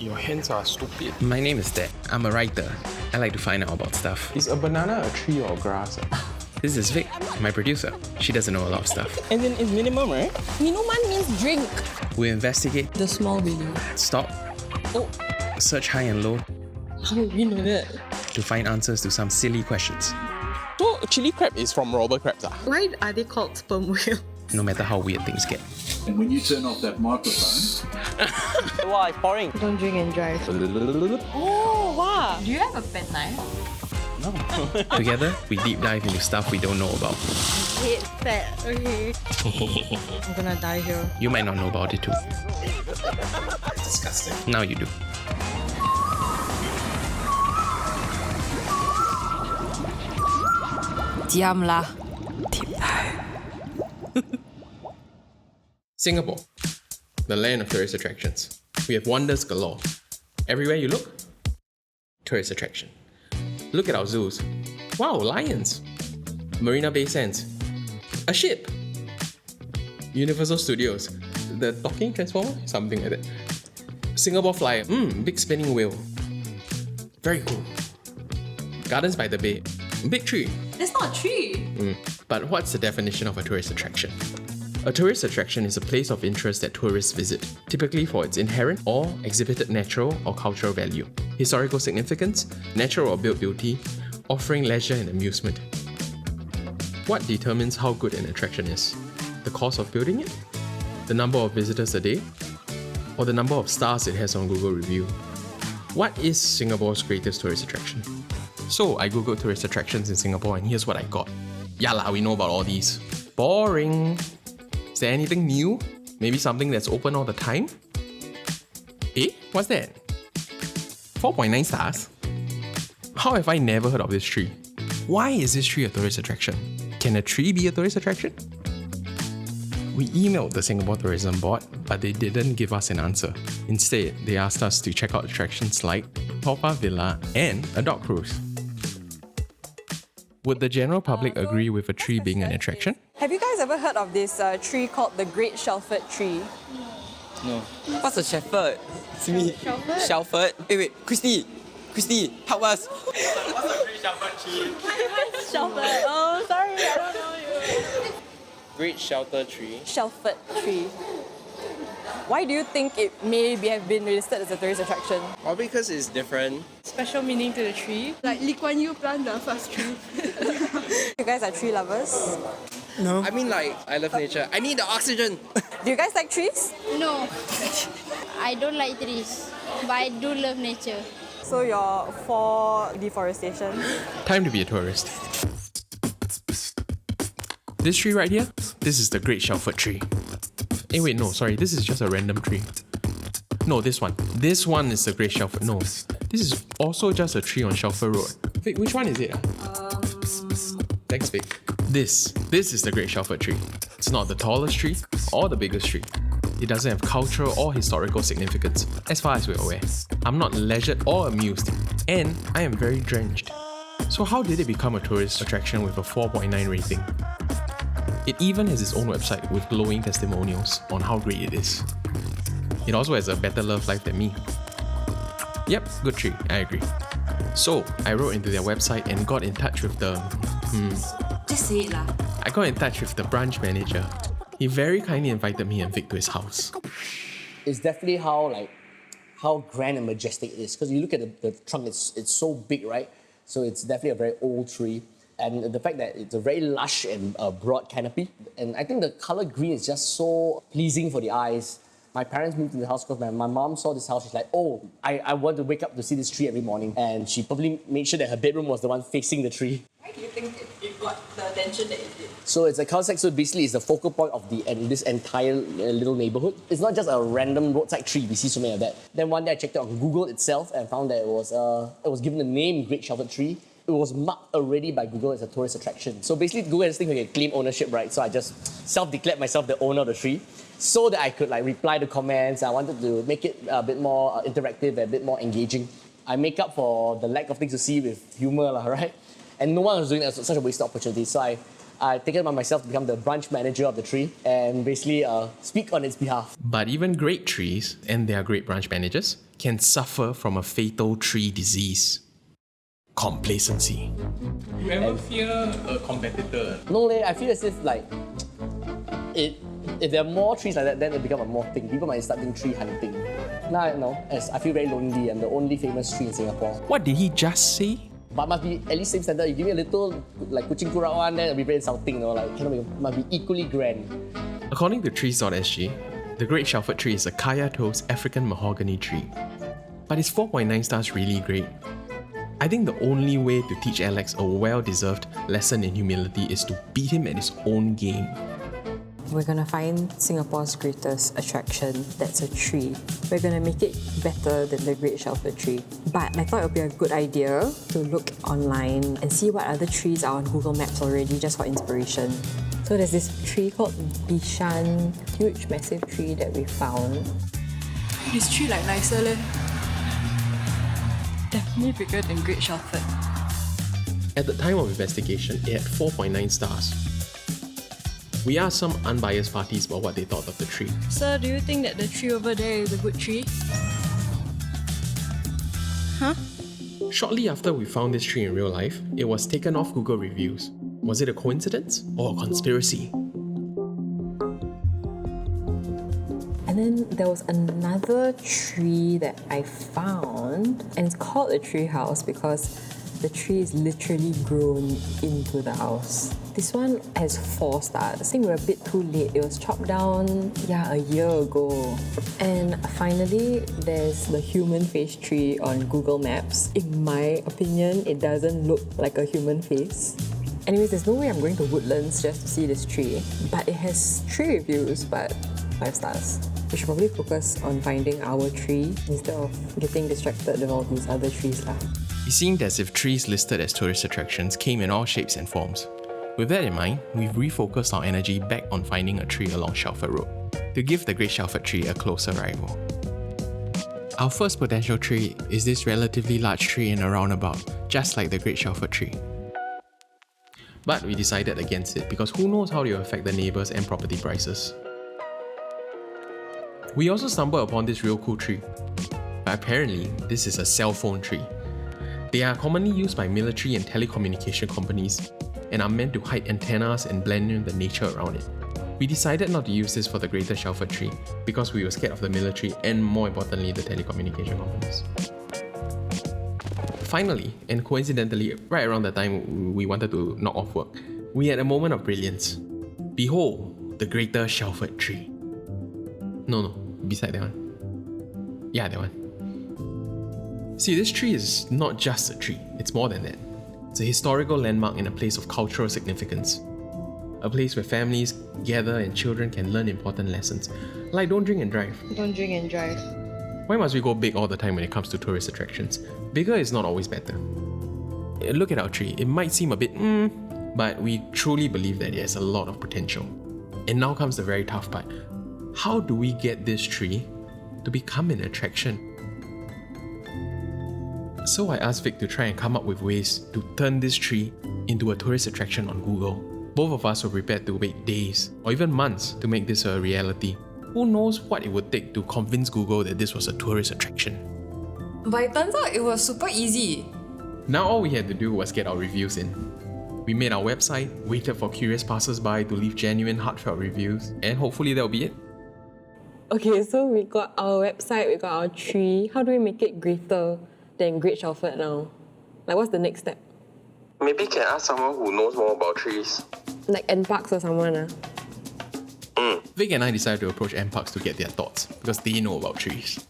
Your hands are stupid. My name is Thet. I'm a writer. I like to find out about stuff. Is a banana a tree or grass? This is Vic, my producer. She doesn't know a lot of stuff. And then it's minimum, right? Minuman means drink. We investigate, The small video. stop, Oh, search high and low how did we know that? to find answers to some silly questions, So chili crab is from robber crabs. Why are they called sperm whale? no matter how weird things get. And when you turn off that microphone, Wow, it's pouring. Don't drink and drive. Oh, wow. Do you have a pen knife? Together, we deep dive into stuff we don't know about. Hate that. Okay. I'm gonna die here. You might not know about it too. Disgusting. Now you do. Diam lah. Singapore, the land of tourist attractions. We have wonders galore. Everywhere you look, tourist attraction. Look at our zoos. Wow, lions. Marina Bay Sands. A ship. Universal Studios. The talking transformer? Something like that. Singapore Flyer. Big spinning wheel. Very cool. Gardens by the Bay. Big tree. That's not a tree. But what's the definition of a tourist attraction? A tourist attraction is a place of interest that tourists visit, typically for its inherent or exhibited natural or cultural value, historical significance, natural or built beauty, offering leisure and amusement. What determines how good an attraction is? The cost of building it? The number of visitors a day? Or the number of stars it has on Google Review? What is Singapore's greatest tourist attraction? So I googled tourist attractions in Singapore and here's what I got. Yala, we know about all these. Boring. Is there anything new? Maybe something that's open all the time? Eh? What's that? 4.9 stars? How have I never heard of this tree? Why is this tree a tourist attraction? Can a tree be a tourist attraction? We emailed the Singapore Tourism Board, but they didn't give us an answer. Instead, they asked us to check out attractions like Haw Villa and a dog cruise. Would the general public agree with a tree being an attraction? Have you guys ever heard of this tree called the Great Shelford Tree? No. What's a shepherd? It's me. Shelford? Shelford? Wait. Christy, help us. Shelford. Oh, sorry, I don't know you. Great Shelford Tree. Shelford Tree. Why do you think it may have been listed as a tourist attraction? Probably because it's different. Special meaning to the tree. Like Lee Kuan Yew plant the first tree. You guys are tree lovers? No. I mean, like, I love nature. I need the oxygen. Do you guys like trees? No, I don't like trees, but I do love nature. So you're for deforestation? Time to be a tourist. This tree right here, this is the Great Shelford Tree. Wait, no, sorry, this is just a random tree. No, this one. This one is the Great Shelford. No, this is also just a tree on Shelford Road. Vic, which one is it? Thanks, Vic. This is the Great Shelford Tree. It's not the tallest tree or the biggest tree. It doesn't have cultural or historical significance, as far as we're aware. I'm not leisured or amused, and I am very drenched. So how did it become a tourist attraction with a 4.9 rating? It even has its own website with glowing testimonials on how great it is. It also has a better love life than me. Yep, good tree, I agree. So, I wrote into their website and got in touch with the... Just say it lah. I got in touch with the branch manager. He very kindly invited me and Vic to his house. It's definitely how grand and majestic it is. Because you look at the trunk, it's so big, right? So it's definitely a very old tree. And the fact that it's a very lush and broad canopy. And I think the color green is just so pleasing for the eyes. My parents moved to the house because my mom saw this house. She's like, oh, I want to wake up to see this tree every morning. And she probably made sure that her bedroom was the one facing the tree. Why do you think it got the attention that it did? So it's a cul-de-sac, so basically it's the focal point of this entire little neighborhood. It's not just a random roadside tree, we see so many of that. Then one day I checked it on Google itself and found that it was given the name Great Shelford Tree. It was marked already by Google as a tourist attraction. So basically Google has this thing where you can claim ownership, right? So I just self-declared myself the owner of the tree so that I could reply to comments. I wanted to make it a bit more interactive, a bit more engaging. I make up for the lack of things to see with humor, right? And no one was doing that, so such a wasted opportunity. So I take it upon myself to become the branch manager of the tree and basically speak on its behalf. But even great trees and their great branch managers can suffer from a fatal tree disease: complacency. You ever fear a competitor? No, I feel as if like if there are more trees like that, then it becomes a more thing. People might start doing tree hunting. Now I know, as I feel very lonely. I'm the only famous tree in Singapore. What did he just say? But must be at least same standard. You give me a little like kucing kurau one, then it'll be very insulting. Like must be equally grand. According to trees.sg, the Great Shelford Tree is a kaya toast African mahogany tree. But is 4.9 stars really great? I think the only way to teach Alex a well-deserved lesson in humility is to beat him at his own game. We're gonna find Singapore's greatest attraction, that's a tree. We're gonna make it better than the Great Shelford Tree. But I thought it would be a good idea to look online and see what other trees are on Google Maps already, just for inspiration. So there's this tree called Bishan, huge massive tree that we found. This tree like nicer leh. Definitely bigger than Great Shelford. At the time of investigation, it had 4.9 stars. We asked some unbiased parties about what they thought of the tree. Sir, do you think that the tree over there is a good tree? Huh? Shortly after we found this tree in real life, it was taken off Google reviews. Was it a coincidence or a conspiracy? And then there was another tree that I found, and it's called a tree house because the tree is literally grown into the house. This one has 4 stars. I think we're a bit too late. It was chopped down, a year ago. And finally, there's the human face tree on Google Maps. In my opinion, it doesn't look like a human face. Anyways, there's no way I'm going to Woodlands just to see this tree. But it has 3 reviews, but 5 stars. We should probably focus on finding our tree instead of getting distracted with all these other trees. It seemed as if trees listed as tourist attractions came in all shapes and forms. With that in mind, we've refocused our energy back on finding a tree along Shelford Road to give the Great Shelford Tree a closer rival. Our first potential tree is this relatively large tree in a roundabout, just like the Great Shelford Tree. But we decided against it because who knows how it will affect the neighbours and property prices. We also stumbled upon this real cool tree. But apparently, this is a cell phone tree. They are commonly used by military and telecommunication companies and are meant to hide antennas and blend in the nature around it. We decided not to use this for the Greater Shelford Tree because we were scared of the military and, more importantly, the telecommunication companies. Finally, and coincidentally, right around the time we wanted to knock off work, we had a moment of brilliance. Behold, the Greater Shelford Tree. No, beside that one. Yeah, that one. See, this tree is not just a tree, it's more than that. It's a historical landmark and a place of cultural significance. A place where families gather and children can learn important lessons, like don't drink and drive. Don't drink and drive. Why must we go big all the time when it comes to tourist attractions? Bigger is not always better. Look at our tree, it might seem a bit but we truly believe that it has a lot of potential. And now comes the very tough part. How do we get this tree to become an attraction? So I asked Vic to try and come up with ways to turn this tree into a tourist attraction on Google. Both of us were prepared to wait days or even months to make this a reality. Who knows what it would take to convince Google that this was a tourist attraction? But it turns out it was super easy. Now all we had to do was get our reviews in. We made our website, waited for curious passers-by to leave genuine, heartfelt reviews, and hopefully that'll be it. Okay, so we got our website, we got our tree. How do we make it greater than Great Shelford now? Like, what's the next step? Maybe can ask someone who knows more about trees. Like NParks or someone? Vic and I decided to approach NParks to get their thoughts because they know about trees.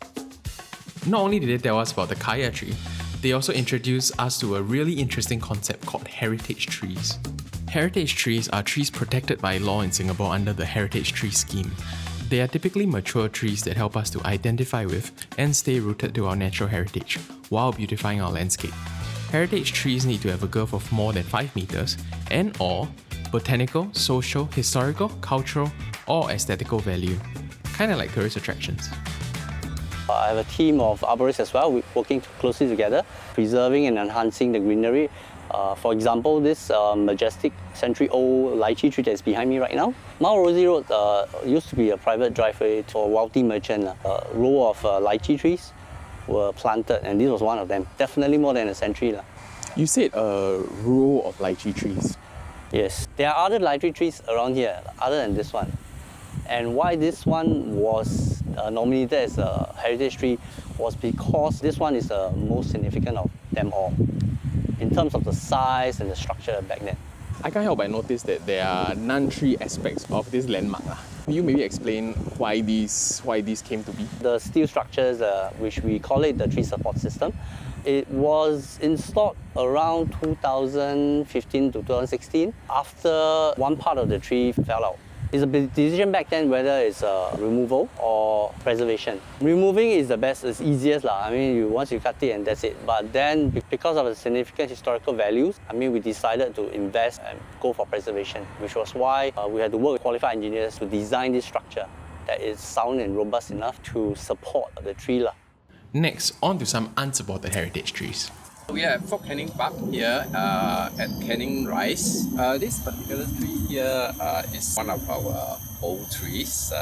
Not only did they tell us about the kaya tree, they also introduced us to a really interesting concept called heritage trees. Heritage trees are trees protected by law in Singapore under the Heritage Tree Scheme. They are typically mature trees that help us to identify with and stay rooted to our natural heritage while beautifying our landscape. Heritage trees need to have a girth of more than 5 meters and or botanical, social, historical, cultural, or aesthetical value. Kinda like tourist attractions. I have a team of arborists as well, working closely together, preserving and enhancing the greenery. For example, this majestic century-old lychee tree that's behind me right now. Mount Rosie Road used to be a private driveway to a wealthy merchant. A row of lychee trees were planted, and this was one of them. Definitely more than a century. You said a row of lychee trees. Yes, there are other lychee trees around here other than this one. And why this one was nominated as a heritage tree was because this one is the most significant of them all in terms of the size and the structure back then. I can't help but notice that there are non-tree aspects of this landmark. Can you maybe explain why these came to be? The steel structures, which we call it the tree support system, it was installed around 2015 to 2016 after one part of the tree fell out. It's a big decision back then whether it's removal or preservation. Removing is the best, it's easiest. I mean, once you cut it and that's it. But then, because of the significant historical values, I mean, we decided to invest and go for preservation, which was why we had to work with qualified engineers to design this structure that is sound and robust enough to support the tree. Next, on to some unsupported heritage trees. We have Fort Canning Park here at Canning Rise. This particular tree here is one of our old trees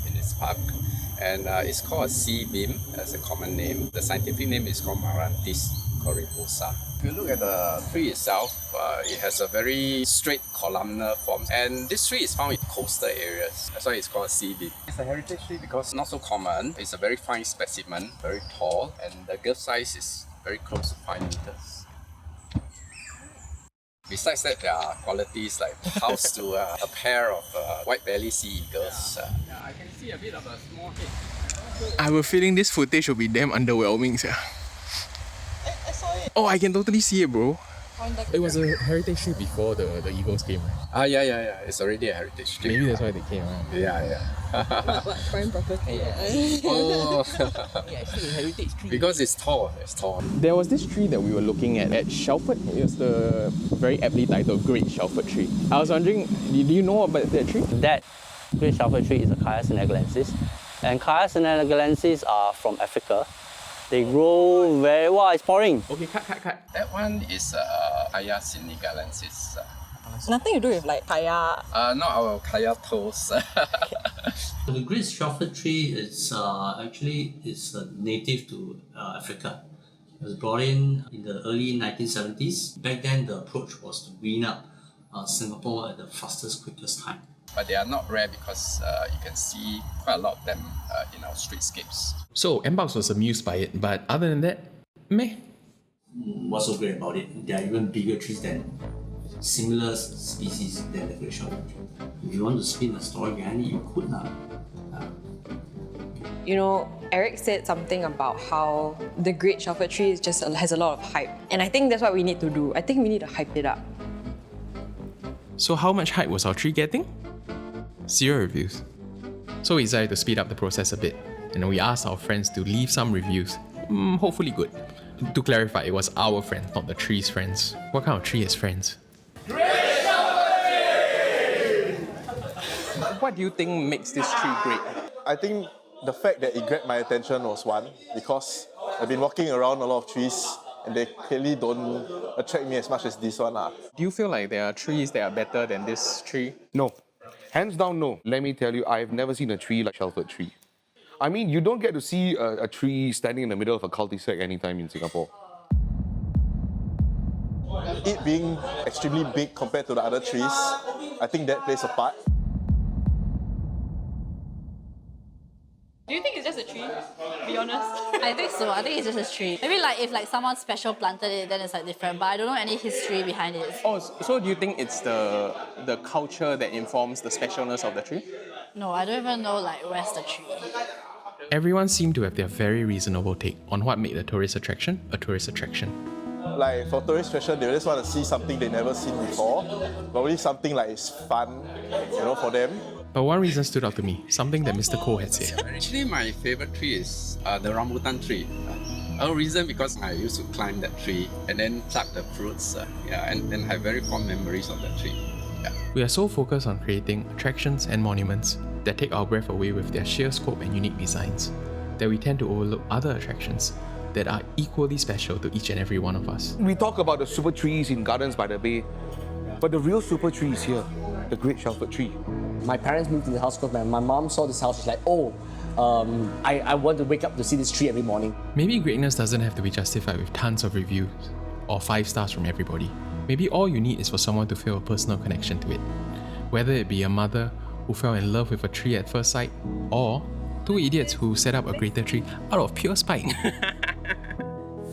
in this park, and it's called a sea beam as a common name. The scientific name is called Marantis coriposa. If you look at the tree itself, it has a very straight columnar form, and this tree is found in coastal areas. That's why it's called a sea beam. It's a heritage tree because it's not so common. It's a very fine specimen, very tall, and the girth size is very close to 5 meters. Besides that, there are qualities like house to a pair of white-bellied sea eagles. I can see a bit of a small head. I have a feeling this footage will be damn underwhelming. I saw it. Oh, I can totally see it, bro. It was a heritage tree before the Eagles came, right? Yeah. It's already a heritage tree. Maybe that's why they came, right? Yeah. What prime property? Oh. Yeah, actually, heritage tree. Because it's tall. There was this tree that we were looking at Shelford. It was the very aptly titled Great Shelford Tree. I was wondering, do you know about that tree? That Great Shelford Tree is a Caia senegalensis. And Caia senegalensis are from Africa. They grow very well. It's pouring. Okay, cut. That one is Caia senegalensis. Nothing to do with like kaya. Not our Caia toes. The Great Shelford Tree is actually native to Africa. It was brought in the early 1970s. Back then, the approach was to green up Singapore at the fastest, quickest time. But they are not rare because you can see quite a lot of them in our streetscapes. So, Mbox was amused by it, but other than that, meh. What's so great about it? There are even bigger trees than similar species than the Great Shelford Tree. If you want to spin a story behind it, you could now. You know, Eric said something about how the Great Shelford Tree has a lot of hype. And I think that's what we need to do. I think we need to hype it up. So how much hype was our tree getting? 0 reviews. So we decided to speed up the process a bit, and we asked our friends to leave some reviews. Hopefully good. To clarify, it was our friends, not the tree's friends. What kind of tree has friends? What do you think makes this tree great? I think the fact that it grabbed my attention was one, because I've been walking around a lot of trees and they clearly don't attract me as much as this one. Do you feel like there are trees that are better than this tree? No. Hands down, no. Let me tell you, I've never seen a tree like Shelford Tree. I mean, you don't get to see a tree standing in the middle of a cul-de-sac anytime in Singapore. It being extremely big compared to the other trees, I think that plays a part. Do you think it's just a tree? Be honest. I think so. I think it's just a tree. Maybe like if like someone special planted it, then it's like different. But I don't know any history behind it. Oh, so do you think it's the culture that informs the specialness of the tree? No, I don't even know like where's the tree. Everyone seemed to have their very reasonable take on what made a tourist attraction a tourist attraction. Like for tourist attraction, they just want to see something they've never seen before. Probably something like it's fun, for them. But one reason stood out to me, something that Mr. Koh had said. Actually, my favorite tree is the rambutan tree. A reason because I used to climb that tree and then pluck the fruits, and then have very fond memories of that tree. We are so focused on creating attractions and monuments that take our breath away with their sheer scope and unique designs, that we tend to overlook other attractions that are equally special to each and every one of us. We talk about the super trees in Gardens by the Bay, but the real super tree is here, the Great Shelford Tree. My parents moved to the house because my mom saw this house. She's like, oh, I want to wake up to see this tree every morning. Maybe greatness doesn't have to be justified with tons of reviews or 5 stars from everybody. Maybe all you need is for someone to feel a personal connection to it. Whether it be a mother who fell in love with a tree at first sight, or 2 idiots who set up a greater tree out of pure spite.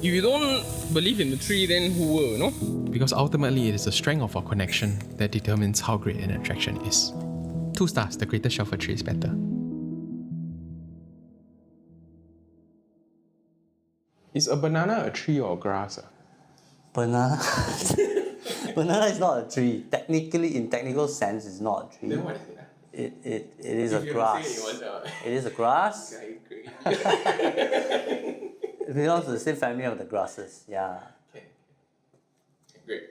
If you don't believe in the tree, then who will, no? Because ultimately it is the strength of our connection that determines how great an attraction is. 2 stars, the Greater Shelford Tree is better. Is a banana a tree or grass? Banana. Banana is not a tree. Technically, in technical sense, it's not a tree. Then what is it? It is a grass. It is a grass. It belongs to the same family of the grasses. Yeah. Okay. Great.